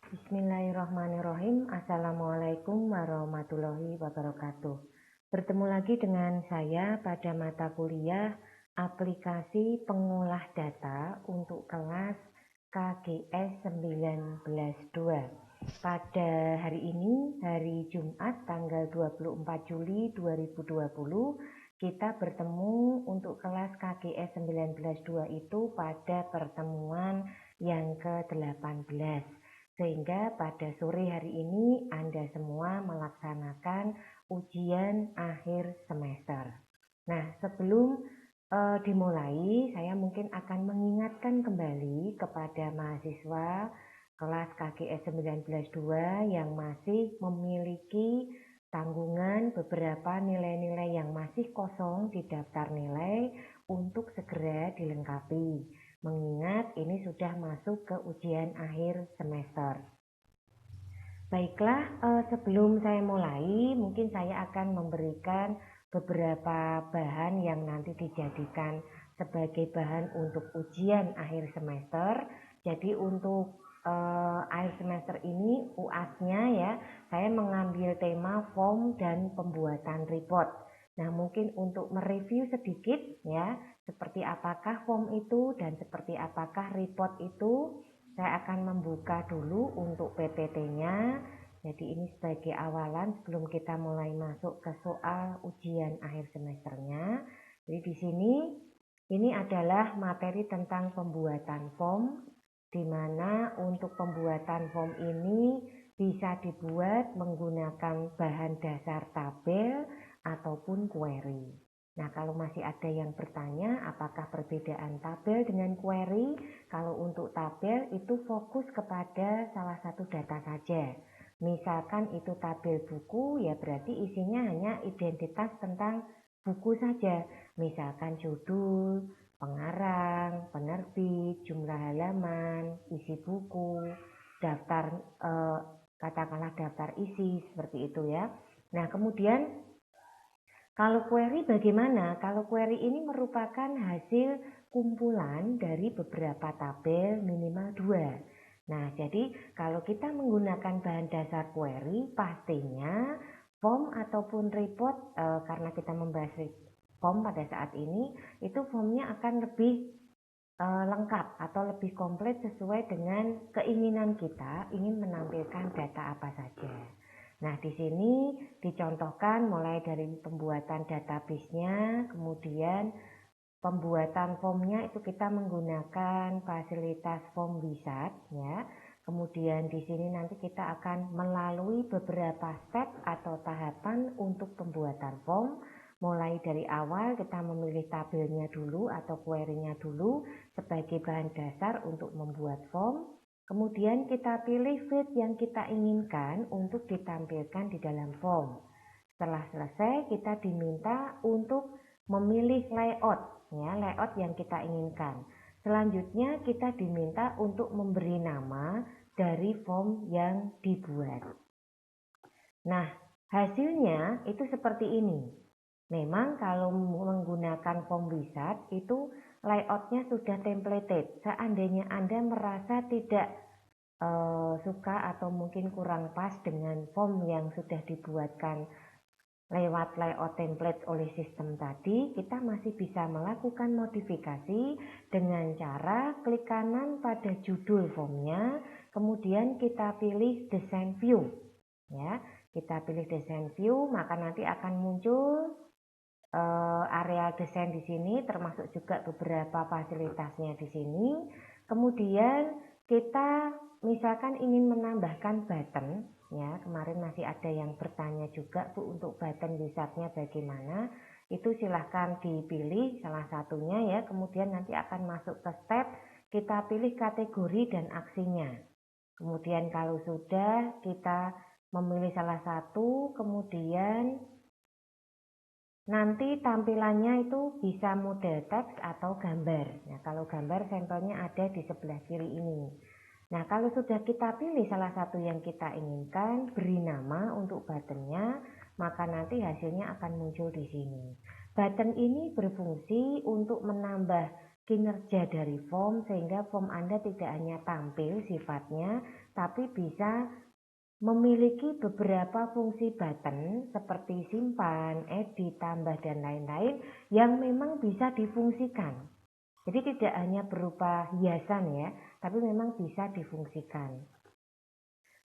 Bismillahirrahmanirrahim. Assalamualaikum warahmatullahi wabarakatuh. Bertemu lagi dengan saya pada mata kuliah aplikasi pengolah data untuk kelas KGS 19.2. Pada hari ini, hari Jumat tanggal 24 Juli 2020, kita bertemu untuk kelas KGS 19.2 itu pada pertemuan yang ke-18. Sehingga pada sore hari ini Anda semua melaksanakan ujian akhir semester. Nah, sebelum dimulai, saya mungkin akan mengingatkan kembali kepada mahasiswa kelas KGS 19.2 yang masih memiliki tanggungan beberapa nilai-nilai yang masih kosong di daftar nilai untuk segera dilengkapi. Mengingat ini sudah masuk ke ujian akhir semester. Baiklah, sebelum saya mulai, mungkin saya akan memberikan beberapa bahan yang nanti dijadikan sebagai bahan untuk ujian akhir semester. Jadi untuk akhir semester ini UAS-nya ya, saya mengambil tema form dan pembuatan report. Nah, mungkin untuk mereview sedikit ya, seperti apakah form itu dan seperti apakah report itu, saya akan membuka dulu untuk PPT-nya. Jadi ini sebagai awalan sebelum kita mulai masuk ke soal ujian akhir semesternya. Jadi di sini ini adalah materi tentang pembuatan form, di mana untuk pembuatan form ini bisa dibuat menggunakan bahan dasar tabel ataupun query. Nah, kalau masih ada yang bertanya apakah perbedaan tabel dengan query, kalau untuk tabel itu fokus kepada salah satu data saja. Misalkan itu tabel buku, ya berarti isinya hanya identitas tentang buku saja. Misalkan judul, pengarang, penerbit, jumlah halaman, isi buku, daftar katakanlah daftar isi, seperti itu ya. Nah, kemudian kalau query bagaimana? Kalau query ini merupakan hasil kumpulan dari beberapa tabel minimal 2. Nah, jadi kalau kita menggunakan bahan dasar query, pastinya form ataupun report, karena kita membahas form pada saat ini, itu formnya akan lebih lengkap atau lebih komplit sesuai dengan keinginan kita ingin menampilkan data apa saja. Nah, di sini dicontohkan mulai dari pembuatan database-nya, kemudian pembuatan formnya itu kita menggunakan fasilitas form wizard ya. Kemudian di sini nanti kita akan melalui beberapa step atau tahapan untuk pembuatan form. Mulai dari awal kita memilih tabelnya dulu atau query-nya dulu sebagai bahan dasar untuk membuat form. Kemudian kita pilih field yang kita inginkan untuk ditampilkan di dalam form. Setelah selesai, kita diminta untuk memilih layout, ya, layout yang kita inginkan. Selanjutnya kita diminta untuk memberi nama dari form yang dibuat. Nah, hasilnya itu seperti ini. Memang kalau menggunakan form wizard itu layoutnya sudah templated. Seandainya Anda merasa tidak suka atau mungkin kurang pas dengan form yang sudah dibuatkan lewat layout template oleh sistem tadi, kita masih bisa melakukan modifikasi dengan cara klik kanan pada judul formnya, kemudian kita pilih design view. Ya, kita pilih design view, maka nanti akan muncul area desain di sini, termasuk juga beberapa fasilitasnya di sini. Kemudian kita misalkan ingin menambahkan button, ya kemarin masih ada yang bertanya juga Bu untuk button wizardnya bagaimana, itu silahkan dipilih salah satunya ya. Kemudian nanti akan masuk ke step, kita pilih kategori dan aksinya. Kemudian kalau sudah kita memilih salah satu, kemudian nanti tampilannya itu bisa model teks atau gambar. Nah, kalau gambar sampelnya ada di sebelah kiri ini. Nah, kalau sudah kita pilih salah satu yang kita inginkan, beri nama untuk buttonnya, maka nanti hasilnya akan muncul di sini. Button ini berfungsi untuk menambah kinerja dari form, sehingga form Anda tidak hanya tampil sifatnya, tapi bisa memiliki beberapa fungsi button seperti simpan, edit, tambah, dan lain-lain yang memang bisa difungsikan. Jadi tidak hanya berupa hiasan ya, tapi memang bisa difungsikan.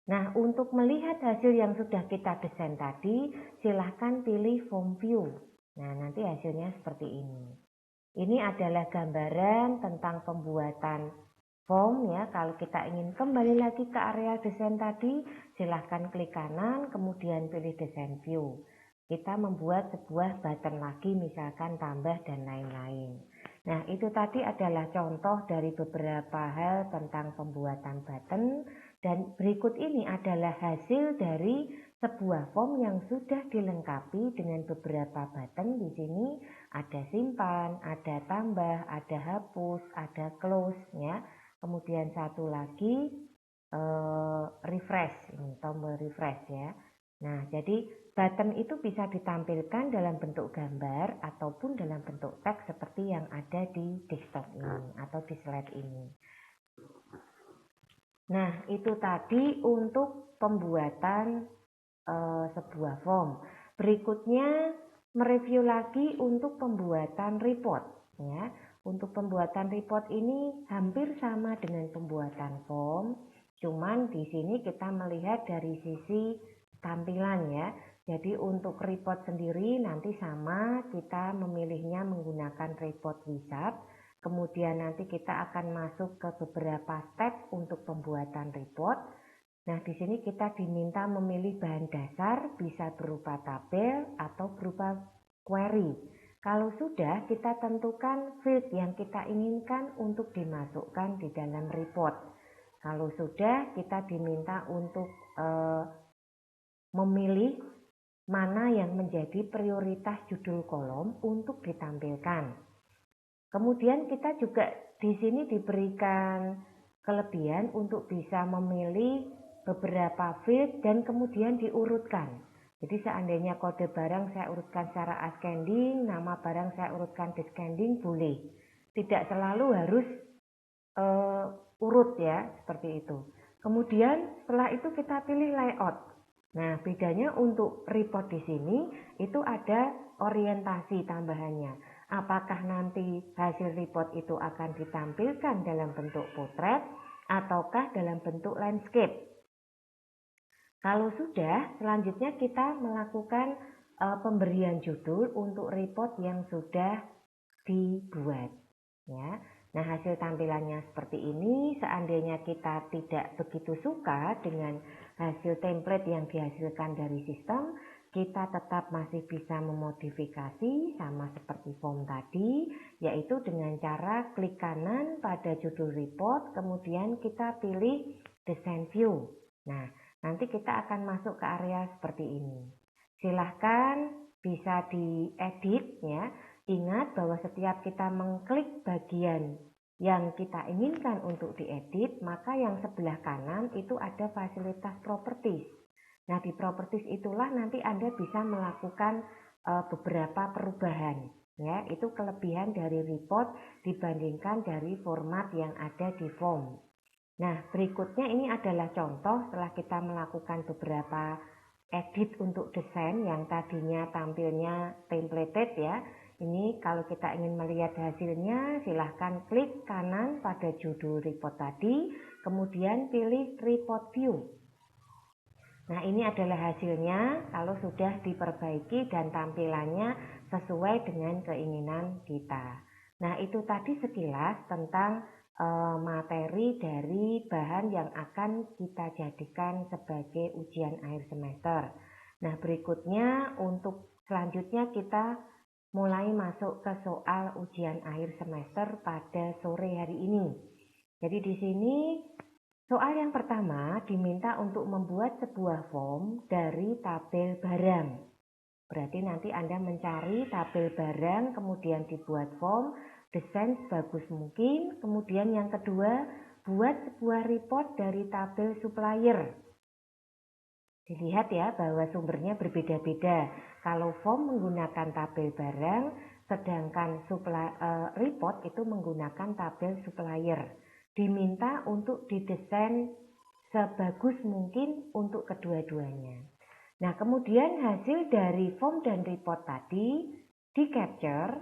Nah, untuk melihat hasil yang sudah kita desain tadi, silahkan pilih form view. Nah, nanti hasilnya seperti ini. Ini adalah gambaran tentang pembuatan form ya. Kalau kita ingin kembali lagi ke area desain tadi, silahkan klik kanan, kemudian pilih desain view. Kita membuat sebuah button lagi, misalkan tambah dan lain-lain. Nah, itu tadi adalah contoh dari beberapa hal tentang pembuatan button, dan berikut ini adalah hasil dari sebuah form yang sudah dilengkapi dengan beberapa button. Di sini ada simpan, ada tambah, ada hapus, ada close ya. Kemudian satu lagi refresh, ini tombol refresh ya. Nah, jadi button itu bisa ditampilkan dalam bentuk gambar ataupun dalam bentuk teks seperti yang ada di desktop ini atau di slide ini. Nah, itu tadi untuk pembuatan sebuah form. Berikutnya mereview lagi untuk pembuatan report ya. Untuk pembuatan report ini hampir sama dengan pembuatan form, cuman di sini kita melihat dari sisi tampilan ya. Jadi untuk report sendiri nanti sama, kita memilihnya menggunakan report wizard. Kemudian nanti kita akan masuk ke beberapa step untuk pembuatan report. Nah, di sini kita diminta memilih bahan dasar, bisa berupa tabel atau berupa query. Kalau sudah, kita tentukan field yang kita inginkan untuk dimasukkan di dalam report. Kalau sudah, kita diminta untuk memilih mana yang menjadi prioritas judul kolom untuk ditampilkan. Kemudian kita juga di sini diberikan kelebihan untuk bisa memilih beberapa field dan kemudian diurutkan. Jadi seandainya kode barang saya urutkan secara ascending, nama barang saya urutkan descending, boleh. Tidak selalu harus urut ya, seperti itu. Kemudian setelah itu kita pilih layout. Nah, bedanya untuk report di sini itu ada orientasi tambahannya. Apakah nanti hasil report itu akan ditampilkan dalam bentuk potret ataukah dalam bentuk landscape. Kalau sudah, selanjutnya kita melakukan pemberian judul untuk report yang sudah dibuat ya. Nah, hasil tampilannya seperti ini. Seandainya kita tidak begitu suka dengan hasil template yang dihasilkan dari sistem, kita tetap masih bisa memodifikasi sama seperti form tadi, yaitu dengan cara klik kanan pada judul report, kemudian kita pilih design view. Nah, nanti kita akan masuk ke area seperti ini. Silahkan bisa diedit ya. Ingat bahwa setiap kita mengklik bagian yang kita inginkan untuk diedit, maka yang sebelah kanan itu ada fasilitas properties. Nah, di properties itulah nanti Anda bisa melakukan beberapa perubahan. Ya, itu kelebihan dari report dibandingkan dari format yang ada di form. Nah, berikutnya ini adalah contoh setelah kita melakukan beberapa edit untuk desain yang tadinya tampilnya templated ya. Ini kalau kita ingin melihat hasilnya, silahkan klik kanan pada judul report tadi, kemudian pilih report view. Nah, ini adalah hasilnya kalau sudah diperbaiki dan tampilannya sesuai dengan keinginan kita. Nah, itu tadi sekilas tentang materi dari bahan yang akan kita jadikan sebagai ujian akhir semester. Nah, berikutnya untuk selanjutnya kita mulai masuk ke soal ujian akhir semester pada sore hari ini. Jadi di sini soal yang pertama diminta untuk membuat sebuah form dari tabel barang. Berarti nanti Anda mencari tabel barang, kemudian dibuat form, desain sebagus mungkin. Kemudian yang kedua, buat sebuah report dari tabel supplier. Dilihat ya bahwa sumbernya berbeda-beda. Kalau form menggunakan tabel barang, Sedangkan report itu menggunakan tabel supplier. Diminta untuk didesain sebagus mungkin untuk kedua-duanya. Nah, kemudian hasil dari form dan report tadi di-capture,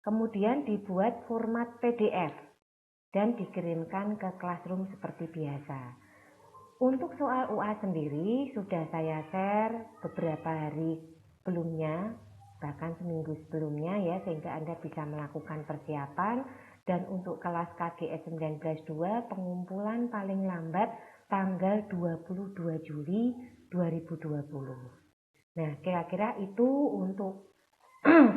kemudian dibuat format PDF dan dikirimkan ke Classroom seperti biasa. Untuk soal UA sendiri sudah saya share beberapa hari sebelumnya, bahkan seminggu sebelumnya ya, sehingga Anda bisa melakukan persiapan. Dan untuk kelas KGS 19-2 pengumpulan paling lambat tanggal 22 Juli 2020. Nah, kira-kira itu untuk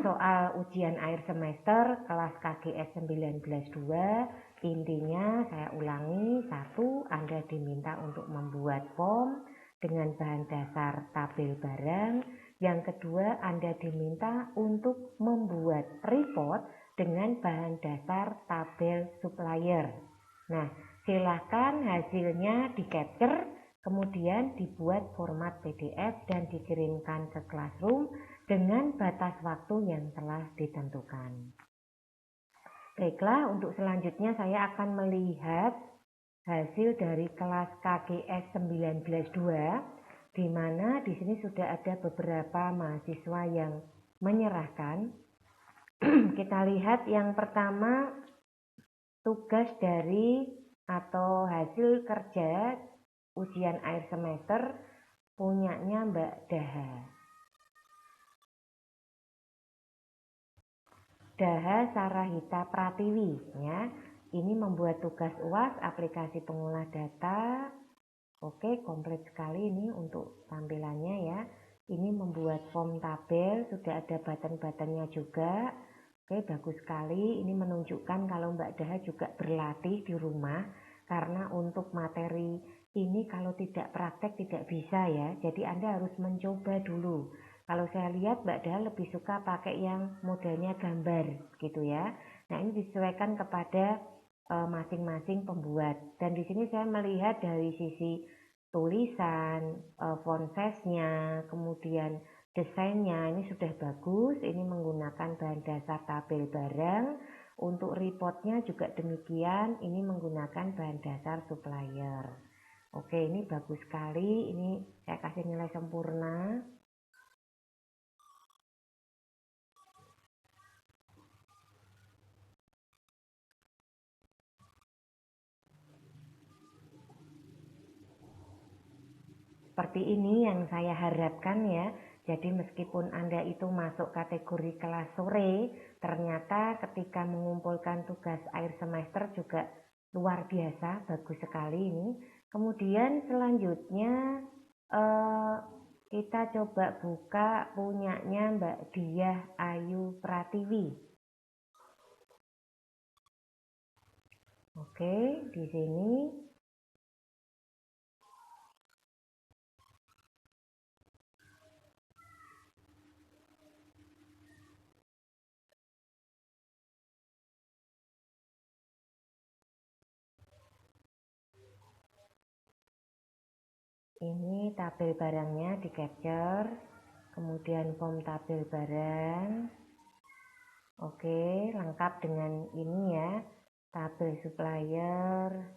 soal ujian akhir semester kelas KGS 19-2. Intinya saya ulangi, 1, Anda diminta untuk membuat form dengan bahan dasar tabel barang. Yang kedua, Anda diminta untuk membuat report dengan bahan dasar tabel supplier. Nah, silakan hasilnya di-capture, kemudian dibuat format PDF dan dikirimkan ke Classroom dengan batas waktu yang telah ditentukan. Baiklah, untuk selanjutnya saya akan melihat hasil dari kelas KGS 19-2, di mana di sini sudah ada beberapa mahasiswa yang menyerahkan. Kita lihat yang pertama, tugas dari atau hasil kerja ujian akhir semester punyanya Mbak Daha Sarahita Pratiwi ya. Ini membuat tugas UAS aplikasi pengolah data. Oke, komplit sekali ini untuk tampilannya ya. Ini membuat form tabel, sudah ada button-buttonnya juga. Oke, bagus sekali. Ini menunjukkan kalau Mbak Daha juga berlatih di rumah, karena untuk materi ini kalau tidak praktek tidak bisa ya. Jadi Anda harus mencoba dulu. Kalau saya lihat Mbak Daha lebih suka pakai yang modelnya gambar gitu ya. Nah, ini disesuaikan kepada masing-masing pembuat. Dan di sini saya melihat dari sisi tulisan, font size-nya, kemudian desainnya ini sudah bagus. Ini menggunakan bahan dasar tabel barang. Untuk reportnya juga demikian, ini menggunakan bahan dasar supplier. Oke, ini bagus sekali. Ini saya kasih nilai sempurna. Seperti ini yang saya harapkan ya. Jadi meskipun Anda itu masuk kategori kelas sore, ternyata ketika mengumpulkan tugas akhir semester juga luar biasa, bagus sekali ini. Kemudian selanjutnya kita coba buka punyanya Mbak Diah Ayu Pratiwi. Oke, di sini ini tabel barangnya di capture, kemudian form tabel barang. Oke, lengkap dengan ini ya, tabel supplier.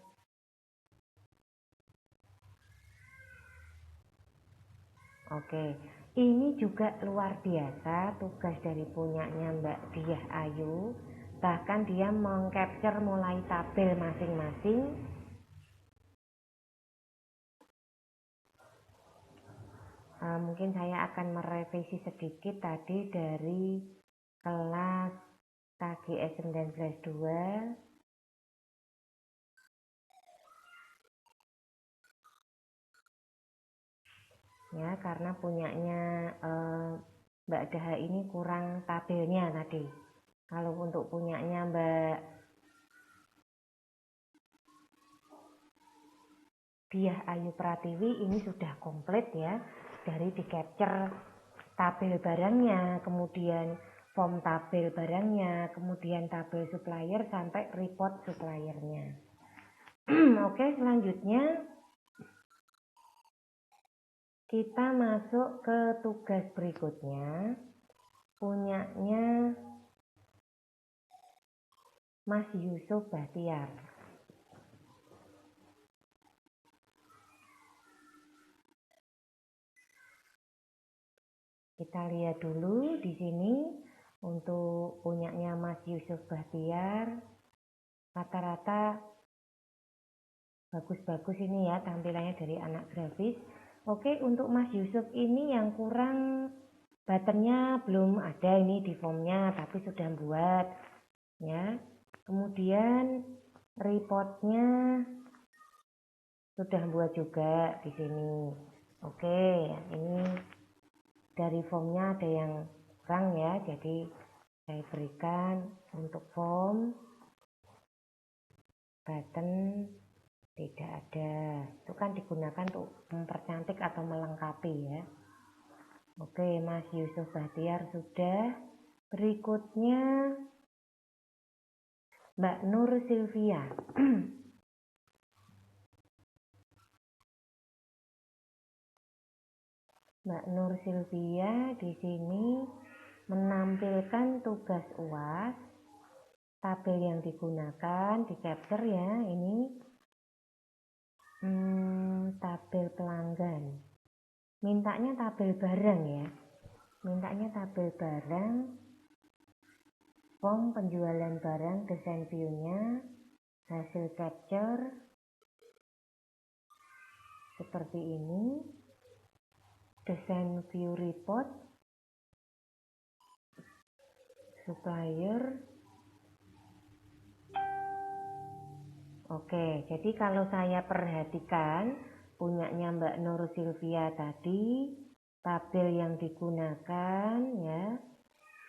Oke, ini juga luar biasa tugas dari punyanya Mbak Diah Ayu. Bahkan dia mengcapture mulai tabel masing-masing. Mungkin saya akan merevisi sedikit tadi dari kelas KGS 19-2. Ya, karena punyanya Mbak Daha ini kurang tabelnya tadi. Kalau untuk punyanya Mbak Diah Ayu Pratiwi ini sudah komplit ya, dari di capture tabel barangnya, kemudian form tabel barangnya, kemudian tabel supplier sampai report suppliernya. Oke, selanjutnya kita masuk ke tugas berikutnya, punyanya Mas Yusuf Bahtiar. Kita lihat dulu di sini untuk punyanya Mas Yusuf Bahtiar, rata-rata bagus-bagus ini ya tampilannya dari anak grafis. Oke, untuk Mas Yusuf ini yang kurang buttonnya belum ada ini di formnya, tapi sudah buat ya. Kemudian reportnya sudah buat juga di sini. Oke, ini dari formnya ada yang kurang ya, jadi saya berikan untuk form button tidak ada, itu kan digunakan untuk mempercantik atau melengkapi ya. Oke, Mas Yusuf Bahtiar sudah. Berikutnya Mbak Nur Sylvia. Mbak Nur Sylvia di sini menampilkan tugas UAS, tabel yang digunakan di capture ya, ini tabel pelanggan. Mintanya tabel barang ya, mintanya tabel barang, form penjualan barang, desain view-nya, hasil capture seperti ini, desain view report, supplier. Oke, jadi kalau saya perhatikan punyanya Mbak Nur Sylvia tadi, tabel yang digunakan ya,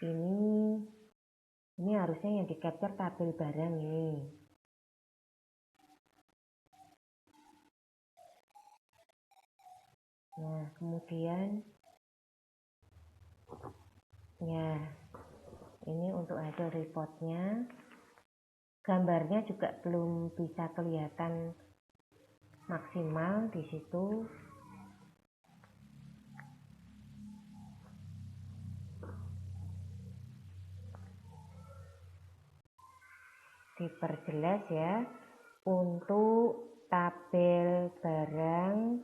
ini harusnya yang di capture tabel barang ini. Nah, kemudian ya, ini untuk hasil reportnya. Gambarnya juga belum bisa kelihatan maksimal di situ. Diperjelas ya untuk tabel barang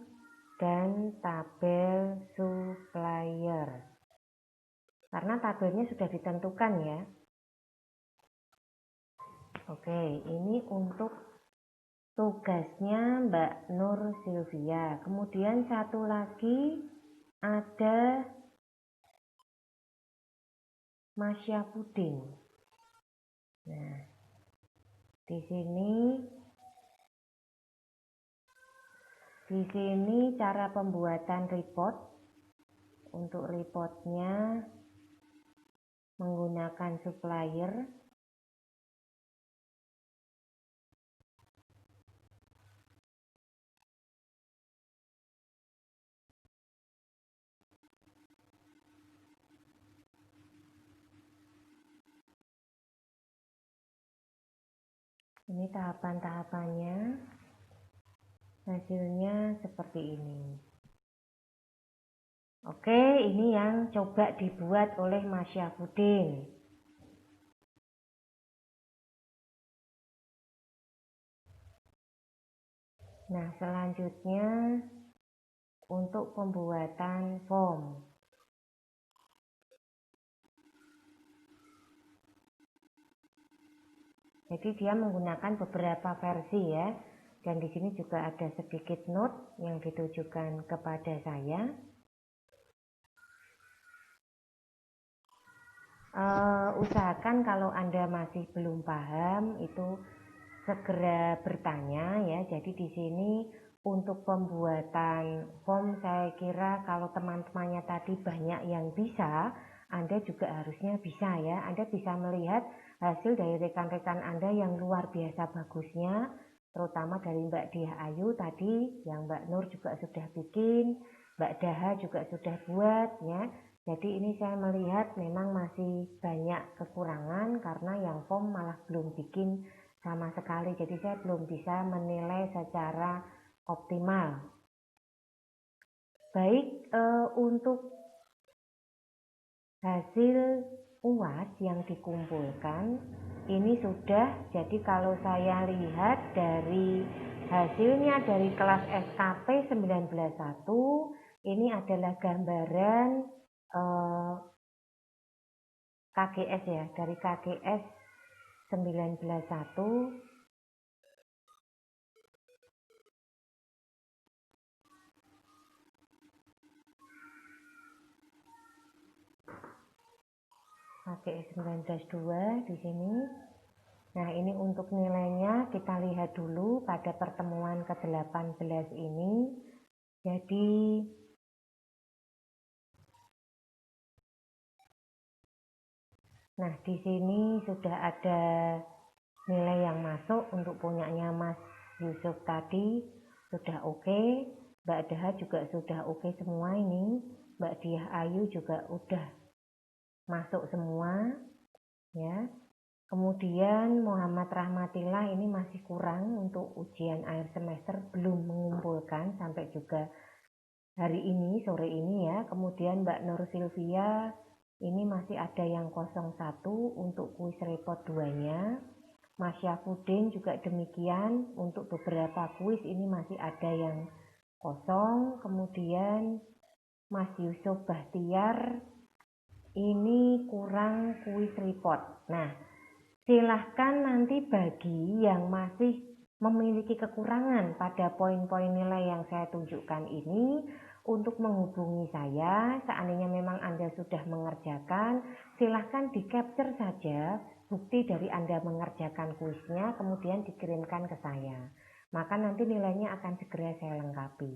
dan tabel supplier, karena tabelnya sudah ditentukan ya. Oke, ini untuk tugasnya Mbak Nur Sylvia. Kemudian satu lagi ada Mas Syafudin. Nah, di sini cara pembuatan report. Untuk reportnya menggunakan supplier. Ini tahapan-tahapannya, hasilnya seperti ini. Oke, ini yang coba dibuat oleh Mas Syafudin. Nah, selanjutnya untuk pembuatan form. Jadi dia menggunakan beberapa versi ya, dan di sini juga ada sedikit note yang ditujukan kepada saya. Usahakan kalau Anda masih belum paham itu segera bertanya ya. Jadi di sini untuk pembuatan form saya kira kalau teman-temannya tadi banyak yang bisa, Anda juga harusnya bisa ya. Anda bisa melihat hasil dari rekan-rekan Anda yang luar biasa bagusnya, terutama dari Mbak Diah Ayu tadi, yang Mbak Nur juga sudah bikin, Mbak Daha juga sudah buat ya. Jadi ini saya melihat memang masih banyak kekurangan karena yang form malah belum bikin sama sekali. Jadi saya belum bisa menilai secara optimal. Baik, untuk hasil UAS yang dikumpulkan ini sudah. Jadi kalau saya lihat dari hasilnya dari kelas SKP 191, ini adalah gambaran KGS ya, dari KGS 191. KGS 19-2 di sini. Nah, ini untuk nilainya kita lihat dulu pada pertemuan ke-18 ini. Jadi nah, di sini sudah ada nilai yang masuk untuk punyanya Mas Yusuf tadi sudah oke. Mbak Daha juga sudah oke semua ini. Mbak Diah Ayu juga udah masuk semua ya. Kemudian Muhammad Rahmatillah ini masih kurang untuk ujian akhir semester, belum mengumpulkan sampai juga hari ini, sore ini ya. Kemudian Mbak Nur Silvia ini masih ada yang 01 untuk kuis repot 2-nya. Mas Syafudin juga demikian, untuk beberapa kuis ini masih ada yang kosong. Kemudian Mas Yusuf Bahtiar ini kurang kuis report. Nah, silahkan nanti bagi yang masih memiliki kekurangan pada poin-poin nilai yang saya tunjukkan ini untuk menghubungi saya. Seandainya memang Anda sudah mengerjakan, silahkan di-capture saja bukti dari Anda mengerjakan kuisnya, kemudian dikirimkan ke saya. Maka nanti nilainya akan segera saya lengkapi.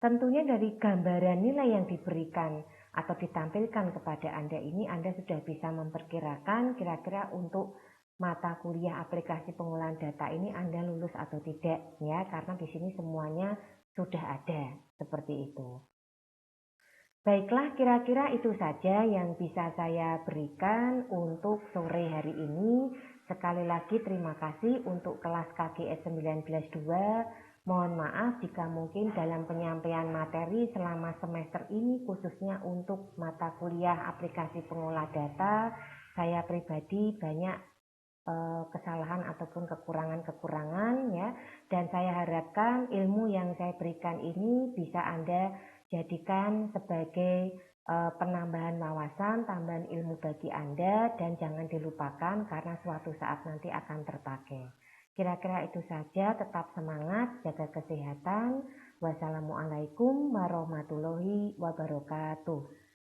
Tentunya dari gambaran nilai yang diberikan atau ditampilkan kepada Anda ini, Anda sudah bisa memperkirakan kira-kira untuk mata kuliah aplikasi pengolahan data ini Anda lulus atau tidak ya, karena di sini semuanya sudah ada seperti itu. Baiklah, kira-kira itu saja yang bisa saya berikan untuk sore hari ini. Sekali lagi terima kasih untuk kelas KGS 19-2. Mohon maaf jika mungkin dalam penyampaian materi selama semester ini khususnya untuk mata kuliah aplikasi pengolah data, saya pribadi banyak kesalahan ataupun kekurangan-kekurangan ya, dan saya harapkan ilmu yang saya berikan ini bisa Anda jadikan sebagai penambahan wawasan, tambahan ilmu bagi Anda, dan jangan dilupakan karena suatu saat nanti akan terpakai. Kira-kira itu saja, tetap semangat, jaga kesehatan. Wassalamualaikum warahmatullahi wabarakatuh.